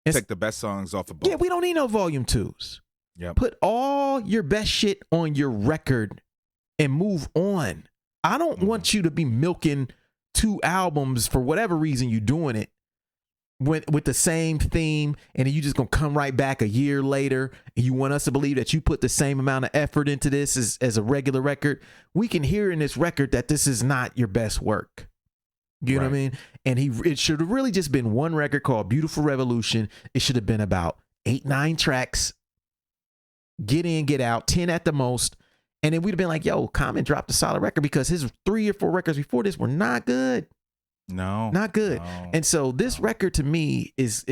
S2: Take the best songs off the boat.
S1: Yeah, we don't need no Volume 2s.
S2: Yep.
S1: Put all your best shit on your record and move on. I don't want you to be milking 2 albums for whatever reason you're doing it with the same theme, and then you just gonna come right back a year later and you want us to believe that you put the same amount of effort into this as a regular record. We can hear in this record that this is not your best work. You know what I mean? And it should have really just been one record called Beautiful Revolution. It should have been about 8-9 tracks. Get in, get out, 10 at the most. And then we'd have been like, yo, Common dropped a solid record, because his 3 or 4 records before this were not good.
S2: No.
S1: Not good.
S2: No,
S1: and so this record to me is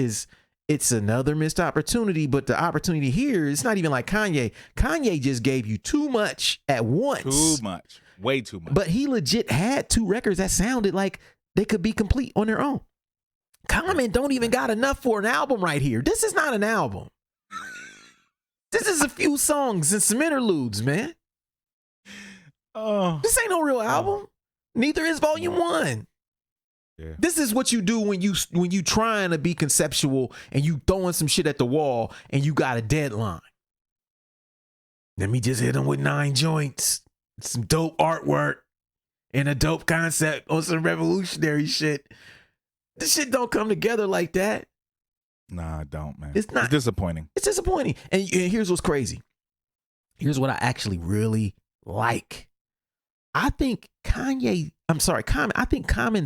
S1: it's another missed opportunity, but the opportunity here is not even like Kanye. Kanye just gave you too much at once.
S2: Too much. Way too much.
S1: But he legit had 2 records that sounded like they could be complete on their own. Common don't even got enough for an album right here. This is not an album. This is a few songs and some interludes, man.
S2: Oh.
S1: This ain't no real album. Neither is Volume 1.
S2: Yeah.
S1: This is what you do when you trying to be conceptual and you throwing some shit at the wall and you got a deadline. Let me just hit them with 9 joints, some dope artwork, and a dope concept on some revolutionary shit. This shit don't come together like that.
S2: Nah, it don't, man.
S1: It's not.
S2: It's disappointing.
S1: It's disappointing. And here's what's crazy. Here's what I actually really like. I think Common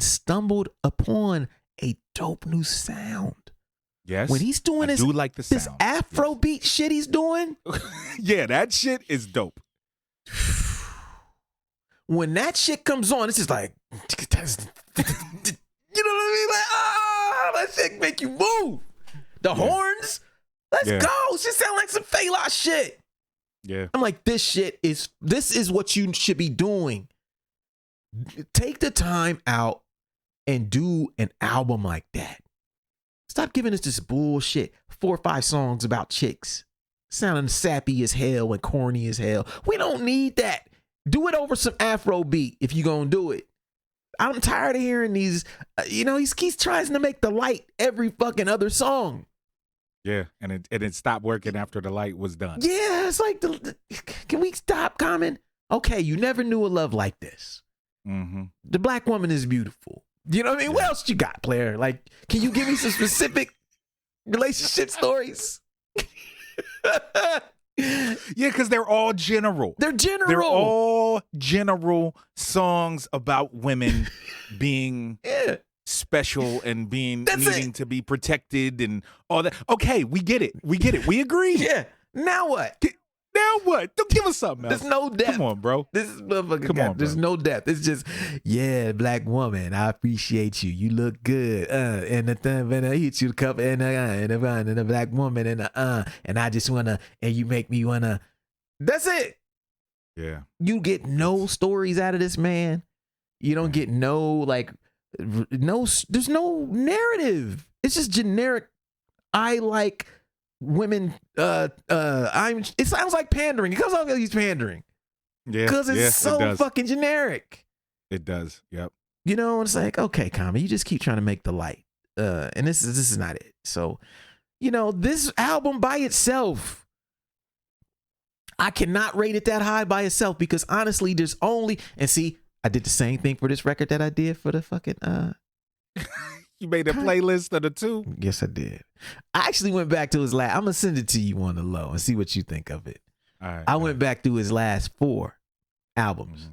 S1: stumbled upon a dope new sound.
S2: Yes.
S1: When he's doing
S2: I do like the
S1: this
S2: sound.
S1: Afrobeat shit he's doing.
S2: Yeah, that shit is dope.
S1: When that shit comes on, it's just like, you know what I mean? Like, that shit make you move. The horns, let's go. Shit sound like some Fela shit.
S2: Yeah.
S1: I'm like, this is what you should be doing. Take the time out and do an album like that. Stop giving us this bullshit 4 or 5 songs about chicks sounding sappy as hell and corny as hell. We don't need that. Do it over some Afrobeat if you're gonna do it. I'm tired of hearing these, he's trying to make the light every fucking other song.
S2: Yeah, and it stopped working after the light was done.
S1: Yeah, it's like, can we stop, Common? Okay, you never knew a love like this.
S2: Mm-hmm.
S1: The black woman is beautiful. You know what I mean? What else you got, player? Like, can you give me some specific relationship stories.
S2: Yeah, because they're all general.
S1: They're general.
S2: They're all general songs about women being special and needing to be protected and all that. Okay, we get it. We agree.
S1: Yeah. Now what?
S2: Now what? Don't give us something else.
S1: There's no depth.
S2: Come on, bro.
S1: This is motherfucking.
S2: Come on,
S1: there's no depth. It's just, yeah, black woman, I appreciate you. You look good. And the thing, and I hit you the cup, and the black woman, and I just wanna, and you make me wanna. That's it.
S2: Yeah.
S1: You get no stories out of this man. You don't get no there's no narrative. It's just generic. I like women. It sounds like pandering. It comes off like he's pandering.
S2: Yeah.
S1: Because it's so fucking generic.
S2: It does. Yep.
S1: You know, it's like, okay, Kanye, you just keep trying to make the light. And this is not it. So, you know, this album by itself, I cannot rate it that high by itself because honestly, there's only, and see, I did the same thing for this record that I did for the fucking
S2: You made a playlist of the two?
S1: Yes, I did. I actually went back to his last. I'm gonna send it to you on the low and see what you think of it.
S2: All right,
S1: I went back through his last 4 albums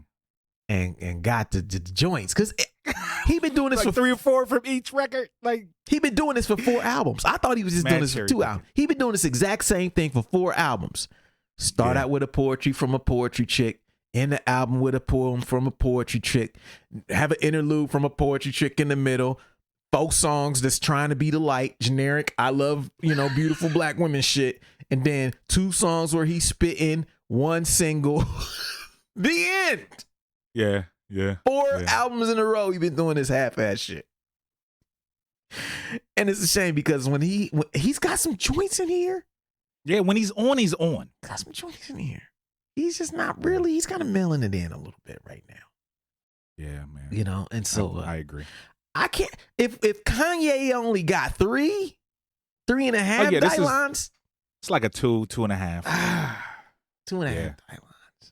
S1: and got the joints because he been doing this
S2: like
S1: for
S2: 3 or 4 from each record. Like
S1: he been doing this for 4 albums. I thought he was just doing this for 2 albums. He been doing this exact same thing for 4 albums. Start out with a poetry from a poetry chick. End the album with a poem from a poetry chick. Have an interlude from a poetry chick in the middle. Folk songs that's trying to be the light, generic. I love, beautiful black women shit. And then 2 songs where he's spitting, 1 single. The end.
S2: Yeah, yeah.
S1: 4 albums in a row, he's been doing this half-ass shit. And it's a shame because when he's got some joints in here.
S2: Yeah, when he's on, he's on.
S1: Got some joints in here. He's just not really. He's kind of mailing it in a little bit right now.
S2: Yeah, man.
S1: And so
S2: I agree.
S1: I can't. If Kanye only got 3.5 guidelines,
S2: it's like a 2.5.
S1: 2.5 guidelines.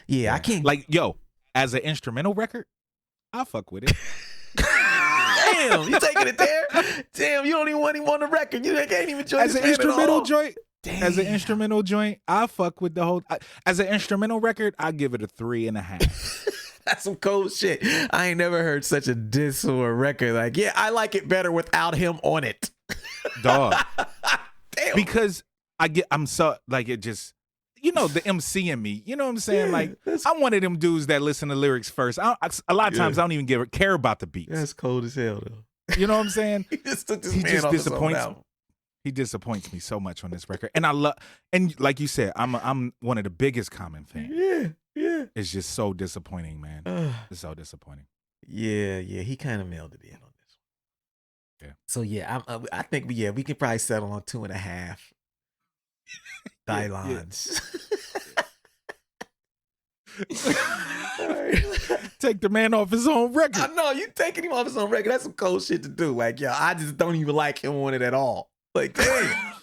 S1: Yeah, I can't.
S2: Like, yo, as an instrumental record, I fuck with it.
S1: Damn, you taking it there? Damn, you don't even want him on the record. You can't even join
S2: as an instrumental joint.
S1: Damn.
S2: As an instrumental joint, I fuck with the whole. As an instrumental record, I give it a 3.5.
S1: That's some cold shit. I ain't never heard such a diss or a record. Like, yeah, I like it better without him on it.
S2: Dog.
S1: Damn.
S2: Because I'm so like it just. The MC in me. You know what I'm saying?
S1: Yeah,
S2: like, I'm one of them dudes that listen to lyrics first. A lot of times I don't even care about the beats.
S1: That's cold as hell, though.
S2: You know what I'm saying?
S1: He just took this man off his own album.
S2: He disappoints me so much on this record, and and like you said, I'm one of the biggest Common fans.
S1: Yeah.
S2: It's just so disappointing, man. It's so disappointing.
S1: Yeah. He kind of mailed it in on this one.
S2: Yeah.
S1: So yeah, I think we can probably settle on 2.5 guidelines.
S2: Take the man off his own record.
S1: I know you taking him off his own record. That's some cold shit to do. Like, yo, I just don't even like him on it at all. Like, damn.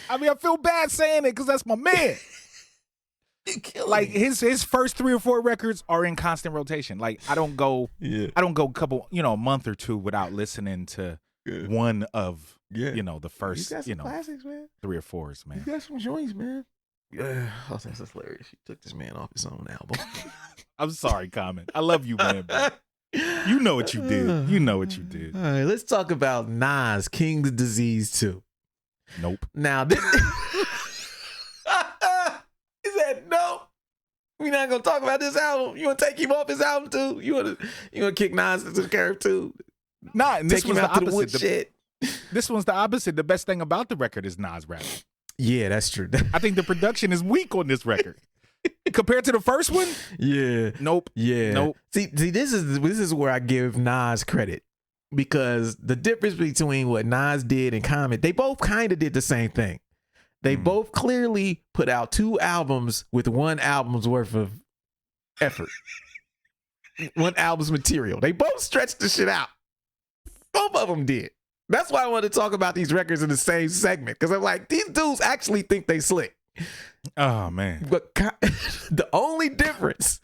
S2: I mean, I feel bad saying it because that's my man. Like his first 3 or 4 records are in constant rotation. Like I don't go a couple, a month or 2 without listening to one of the first,
S1: classics, man.
S2: 3 or 4s, man.
S1: You got some joints, man. Yeah, that's hilarious. You took this man off his own album.
S2: I'm sorry, Common. I love you, man. You know what you did. You know what you did.
S1: All right, let's talk about Nas, King's Disease 2.
S2: Nope.
S1: Now, is that nope? We're not gonna talk about this album. You wanna take him off his album too? You wanna kick Nas to the curb too?
S2: Nah, and this
S1: take him
S2: was
S1: out
S2: the
S1: to the
S2: opposite.
S1: woodshed.
S2: This one's the opposite. The best thing about the record is Nas rapping.
S1: Yeah, that's true.
S2: I think the production is weak on this record. Compared to the first one?
S1: Yeah.
S2: Nope.
S1: Yeah.
S2: Nope.
S1: See, this is where I give Nas credit. Because the difference between what Nas did and Common, they both kind of did the same thing. They both clearly put out 2 albums with 1 album's worth of effort. 1 album's material. They both stretched the shit out. Both of them did. That's why I wanted to talk about these records in the same segment. Because I'm like, these dudes actually think they slick.
S2: Oh, man.
S1: But the only difference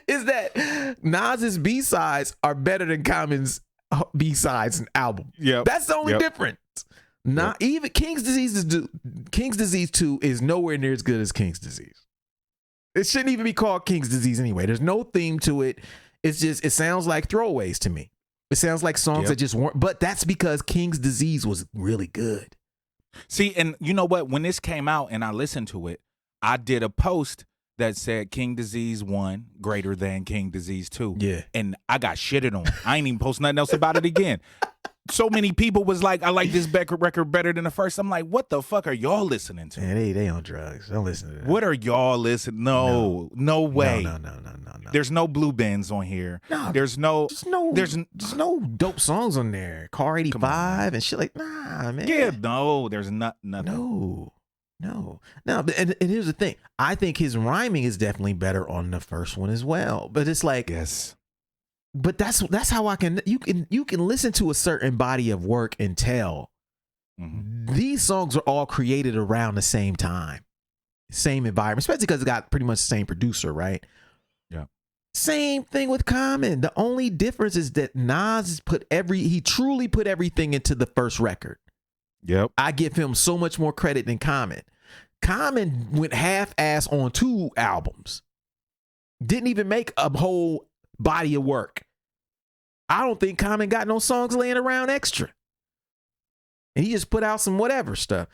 S1: is that Nas's B-sides are better than Common's B-sides an album.
S2: Yep.
S1: That's the only difference. Not even King's Disease 2 is nowhere near as good as King's Disease. It shouldn't even be called King's Disease anyway. There's no theme to it. It's just, it sounds like throwaways to me. It sounds like songs that just weren't, but that's because King's Disease was really good.
S2: See, and you know what? When this came out and I listened to it, I did a post that said King Disease 1 greater than King Disease 2.
S1: Yeah.
S2: And I got shitted on. I ain't even post nothing else about it again. So many people was like, I like this record better than the first. I'm like, what the fuck are y'all listening to?
S1: Man, they on drugs. Don't listen to that.
S2: What are y'all listening? No way.
S1: No.
S2: There's no blue bends on here.
S1: No,
S2: there's no
S1: dope songs on there. Car 85 and shit like, nah, man.
S2: Yeah, no, there's nothing.
S1: No. And here's the thing. I think his rhyming is definitely better on the first one as well. But it's like,
S2: yes.
S1: But that's how you can listen to a certain body of work and tell these songs are all created around the same time, same environment, especially because it got pretty much the same producer, right?
S2: Yeah.
S1: Same thing with Common. The only difference is that Nas he truly put everything into the first record.
S2: Yep.
S1: I give him so much more credit than Common. Common went half-ass on 2 albums. Didn't even make a whole body of work. I don't think Common got no songs laying around extra. And he just put out some whatever stuff.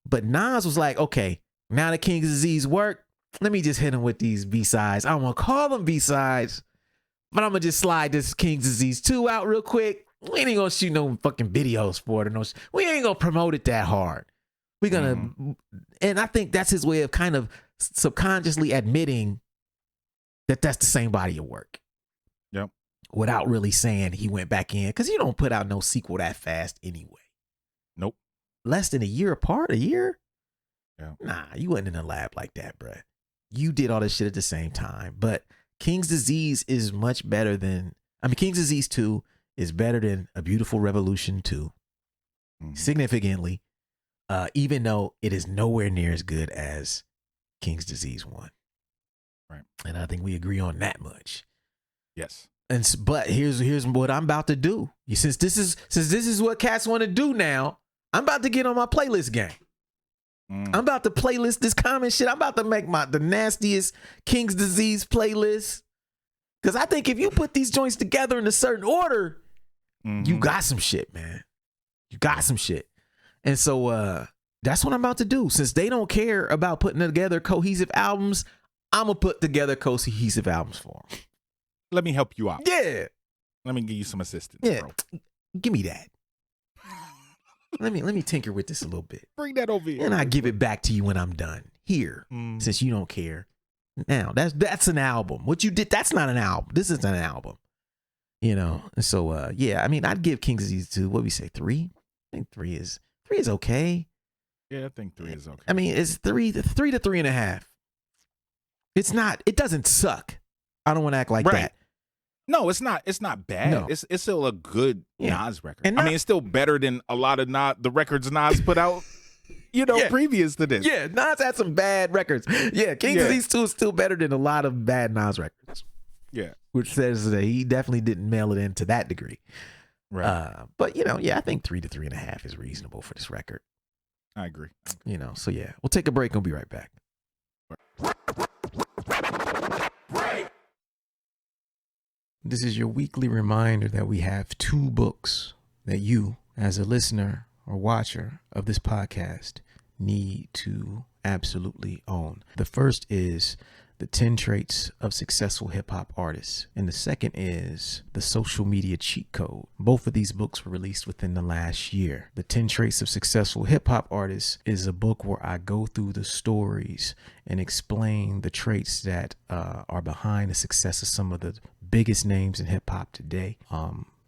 S1: But Nas was like, okay, now that King's Disease work, let me just hit him with these B-sides. I don't want to call them B-sides, but I'm going to just slide this King's Disease 2 out real quick. We ain't going to shoot no fucking videos for it. We ain't going to promote it that hard. We're going to, and I think that's his way of kind of subconsciously admitting that that's the same body of work.
S2: Yep.
S1: Without really saying he went back in, because you don't put out no sequel that fast anyway.
S2: Nope.
S1: Less than a year apart, a year?
S2: Yeah.
S1: Nah, you wasn't in a lab like that, bruh. You did all this shit at the same time. But King's Disease is much better than, King's Disease 2 is better than A Beautiful Revolution 2. Significantly, even though it is nowhere near as good as King's Disease 1.
S2: Right.
S1: And I think we agree on that much.
S2: Yes.
S1: But here's what I'm about to do. Since this is what cats want to do now, I'm about to get on my playlist game. I'm about to playlist this common shit. I'm about to make the nastiest King's Disease playlist. Because I think if you put these joints together in a certain order, you got some shit, man. You got some shit. And so that's what I'm about to do. Since they don't care about putting together cohesive albums, I'm going to put together cohesive albums for them.
S2: Let me help you out.
S1: Yeah.
S2: Let me give you some assistance,
S1: Yeah.
S2: bro.
S1: Give me that. Let me tinker with this a little bit.
S2: Bring that over here.
S1: And I give it back to you when I'm done. Here. Since you don't care. Now, that's an album. What you did, that's not an album. This is an album. You know? So yeah, I'd give King's Disease 2, what we say, 3? I think 3 is okay.
S2: Yeah, I think 3 is okay.
S1: It's 3 to 3.5. It's not, it doesn't suck. I don't want to act like that.
S2: No, it's not bad.
S1: No.
S2: It's still a good Nas record.
S1: And
S2: it's still better than a lot of the records Nas put out, previous to this.
S1: Yeah, Nas had some bad records. Yeah, King's Disease 2 is still better than a lot of bad Nas records.
S2: Yeah.
S1: Which says that he definitely didn't mail it in to that degree.
S2: Right.
S1: But, I think 3 to 3.5 is reasonable for this record.
S2: I agree.
S1: So yeah, we'll take a break and we'll be right back. This is your weekly reminder that we have 2 books that you, as a listener or watcher of this podcast, need to absolutely own. The first is The 10 Traits of Successful Hip Hop Artists, and the second is The Social Media Cheat Code. Both of these books were released within the last year. The 10 Traits of Successful Hip Hop Artists is a book where I go through the stories and explain the traits that are behind the success of some of the biggest names in hip hop today.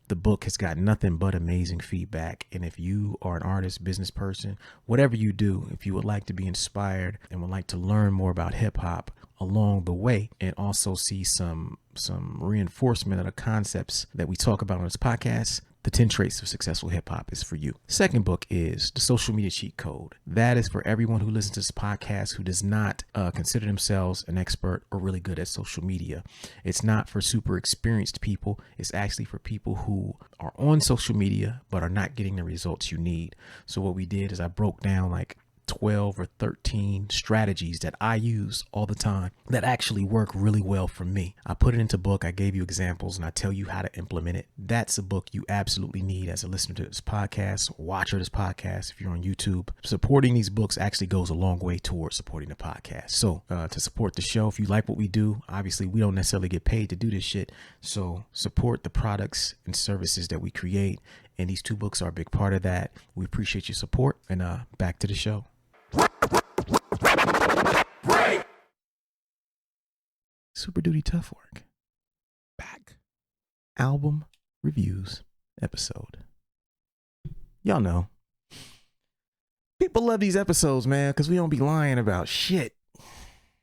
S1: The book has got nothing but amazing feedback. And if you are an artist, business person, whatever you do, if you would like to be inspired and would like to learn more about hip hop along the way and also see some reinforcement of the concepts that we talk about on this podcast, The 10 Traits of Successful Hip Hop is for you. Second book is The Social Media Cheat Code. That is for everyone who listens to this podcast who does not consider themselves an expert or really good at social media. It's not for super experienced people. It's actually for people who are on social media but are not getting the results you need. So what we did is I broke down like 12 or 13 strategies that I use all the time that actually work really well for me. I put it into book. I gave you examples and I tell you how to implement it. That's a book you absolutely need as a listener to this podcast, watcher of this podcast. If you're on YouTube, supporting these books actually goes a long way towards supporting the podcast. So to support the show, if you like what we do, obviously we don't necessarily get paid to do this shit. So support the products and services that we create. And these 2 books are a big part of that. We appreciate your support, and back to the show. Super Duty Tough Work.
S2: Back.
S1: Album reviews episode. Y'all know. People love these episodes, man, because we don't be lying about shit.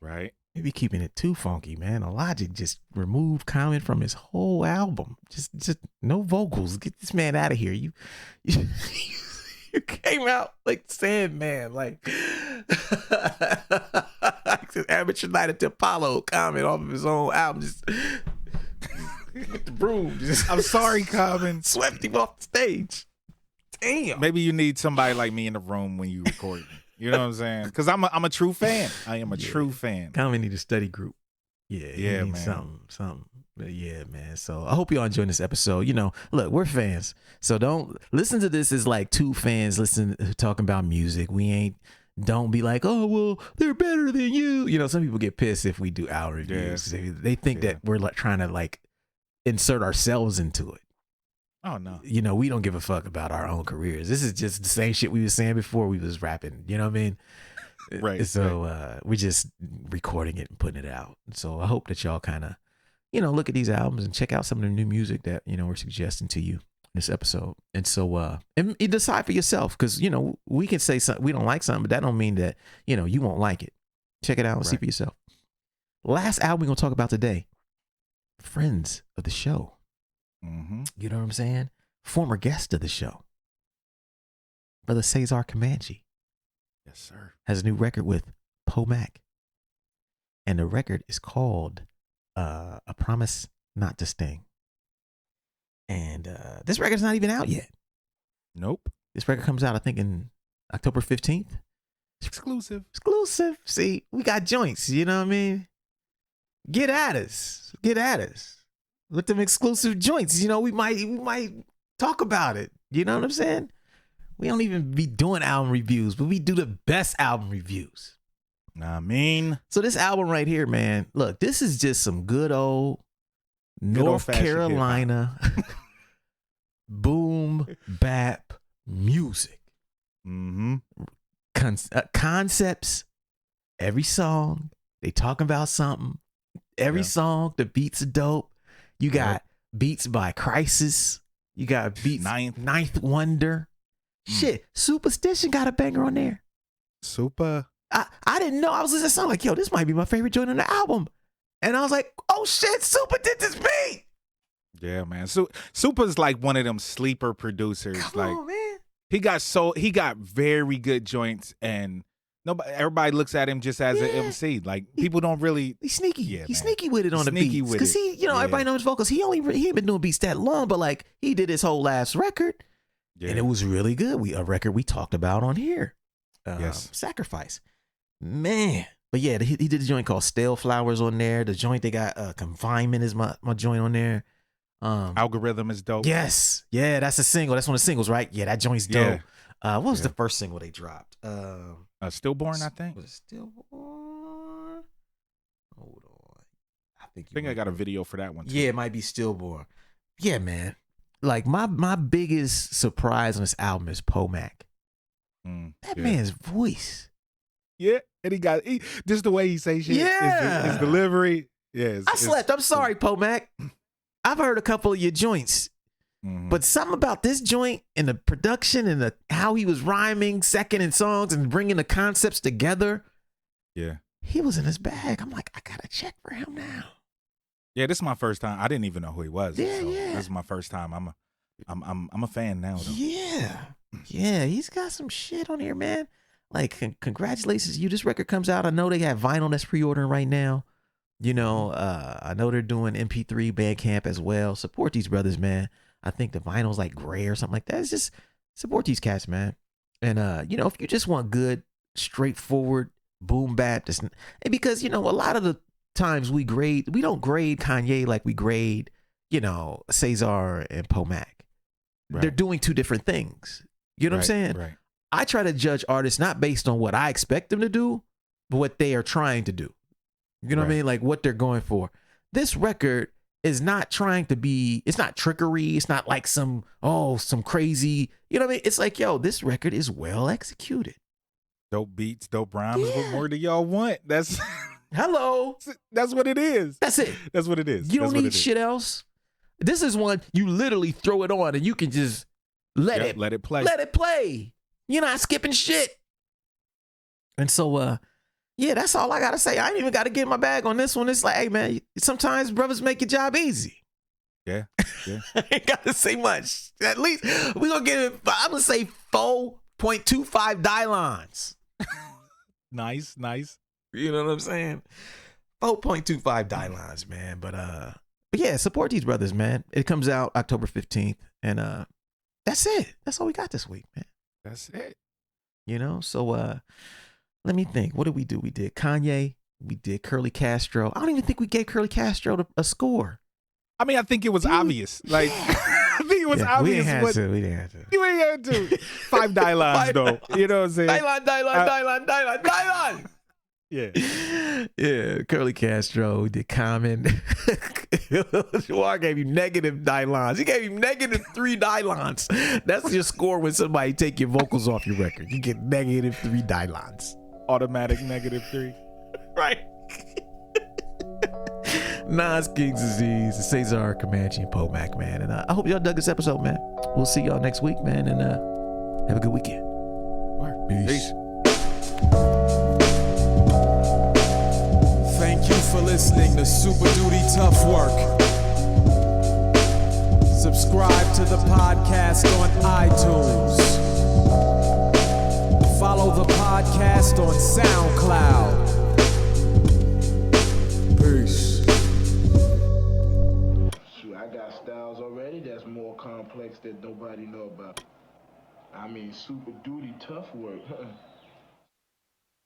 S2: Right.
S1: We be keeping it too funky, man. Illogic just removed Common from his whole album. Just no vocals. Get this man out of here. You came out like Sandman, like Amateur Night at the Apollo, Common off of his own album. Just get the broom.
S2: I'm sorry, Common.
S1: Swept him off the stage. Damn.
S2: Maybe you need somebody like me in the room when you record. You know what I'm saying? Because I'm a true fan. I am a true fan.
S1: Common need a study group. Yeah, man. Something. But yeah, man. So I hope y'all enjoying this episode. You know, look, we're fans. So don't listen to this as like 2 fans talking about music. Don't be like, oh, well, they're better than you. You know, some people get pissed if we do our reviews. Yeah. They think that we're like trying to like insert ourselves into it.
S2: Oh, no.
S1: You know, we don't give a fuck about our own careers. This is just the same shit we was saying before we was rapping. You know what I mean?
S2: Right.
S1: So we're just recording it and putting it out. So I hope that y'all kind of, you know, look at these albums and check out some of the new music that, you know, we're suggesting to you in this episode. And so and decide for yourself, because, you know, we can say something, we don't like something, but that don't mean that, you know, you won't like it. Check it out and see for yourself. Last album we're going to talk about today, friends of the show.
S2: Mm-hmm.
S1: You know what I'm saying? Former guest of the show, Brother Cesar Comanche.
S2: Yes, sir.
S1: Has a new record with Poe Mack. And the record is called A Promise Not to Sting. And this record's not even out yet.
S2: Nope.
S1: This record comes out, I think, in October 15th.
S2: Exclusive.
S1: See, we got joints, you know what I mean? Get at us. With them exclusive joints, you know, we might talk about it. You know what I'm saying? We don't even be doing album reviews, but we do the best album reviews.
S2: I mean,
S1: so this album right here, man, look, this is just some good old North Carolina boom bap music.
S2: Mm-hmm.
S1: Concepts. Every song they talking about something. Every song, the beats are dope. You got beats by Crisis. You got beats Ninth Wonder. Shit, Superstition got a banger on there.
S2: Super.
S1: I didn't know. I was listening to the song like, yo, this might be my favorite joint on the album. And I was like, oh shit, Super did this beat.
S2: Yeah, man. Super's like one of them sleeper producers.
S1: Come on, man.
S2: He got very good joints, and everybody looks at him just as an MC. Like, people don't really.
S1: He's sneaky.
S2: Yeah,
S1: he's sneaky with it on the beats. Because everybody knows his vocals. He ain't been doing beats that long, but like he did his whole last record. Yeah. And it was really good. A record we talked about on here. Sacrifice. Man. But yeah, he did a joint called Stale Flowers on there. The joint they got Confinement is my joint on there.
S2: Algorithm is dope.
S1: Yes. Yeah, that's a single. That's one of the singles, right? Yeah, that joint's dope. What was the first single they dropped?
S2: Stillborn, I think.
S1: Was it Stillborn? Hold on. I
S2: think I got a video for that one too.
S1: Yeah, it might be Stillborn. Yeah, man. Like my biggest surprise on this album is Poe Mack. That man's voice.
S2: Yeah, and he just the way he say shit.
S1: Yeah,
S2: his delivery. Yeah,
S1: I slept. I'm sorry, Poe Mack. I've heard a couple of your joints, but something about this joint and the production and how he was rhyming second in songs and bringing the concepts together.
S2: Yeah,
S1: he was in his bag. I'm like, I gotta check for him now.
S2: Yeah, this is my first time. I didn't even know who he was.
S1: Yeah,
S2: so this is my first time. I'm I'm a fan now, though.
S1: Yeah, he's got some shit on here, man. Like, congratulations to you. This record comes out. I know they have vinyl that's pre-ordering right now. You know, I know they're doing MP3 Bandcamp as well. Support these brothers, man. I think the vinyl's like gray or something like that. It's just support these cats, man. And you know, if you just want good, straightforward boom bap, and because, you know, a lot of the times we don't grade Kanye like we grade, you know, Cesar and Poe Mack. Right. They're doing two different things. You know what I'm saying?
S2: Right.
S1: I try to judge artists not based on what I expect them to do, but what they are trying to do. You know what I mean? Like what they're going for. This record is not trying to be, it's not trickery. It's not like some crazy, you know what I mean? It's like, yo, this record is well executed.
S2: Dope beats, dope rhymes. Yeah. What more do y'all want? That's
S1: hello.
S2: That's what it is.
S1: That's it.
S2: That's what it is.
S1: You don't need shit else. This is one you literally throw it on and you can just let it play. Let it play. You're not skipping shit. And so, yeah, that's all I got to say. I ain't even got to get in my bag on this one. It's like, hey, man, sometimes brothers make your job easy.
S2: Yeah.
S1: I ain't got to say much. At least we're going to give it, I'm going to say 4.25 Dylons.
S2: Nice.
S1: You know what I'm saying? 4.25 Dylons, man. But yeah, support these brothers, man. It comes out October 15th. And that's it. That's all we got this week, man.
S2: That's it.
S1: You know, so let me think. What did we do? We did Kanye. We did Curly Castro. I don't even think we gave Curly Castro a score.
S2: I mean, I think it was obvious. Like, I think it was obvious.
S1: We didn't have to.
S2: You ain't had to. 5 Dylons, though. You know what I'm saying?
S1: Dylon.
S2: Yeah.
S1: Curly Castro. We did Common. Jawar gave you negative Dylons. He gave you negative 3 Dylons. That's your score when somebody take your vocals off your record. You get negative 3 Dylons.
S2: Automatic negative 3.
S1: Right. Nas, King's Disease, Cesar Comanche Poe Mack, man. And I hope y'all dug this episode, man. We'll see y'all next week, man. And have a good weekend.
S2: Peace.
S3: Thank you for listening to Super Duty Tough Work. Subscribe to the podcast on iTunes. Follow the podcast on SoundCloud. Peace.
S5: Shoot, I got styles already that's more complex that nobody know about. I mean, super duty tough work.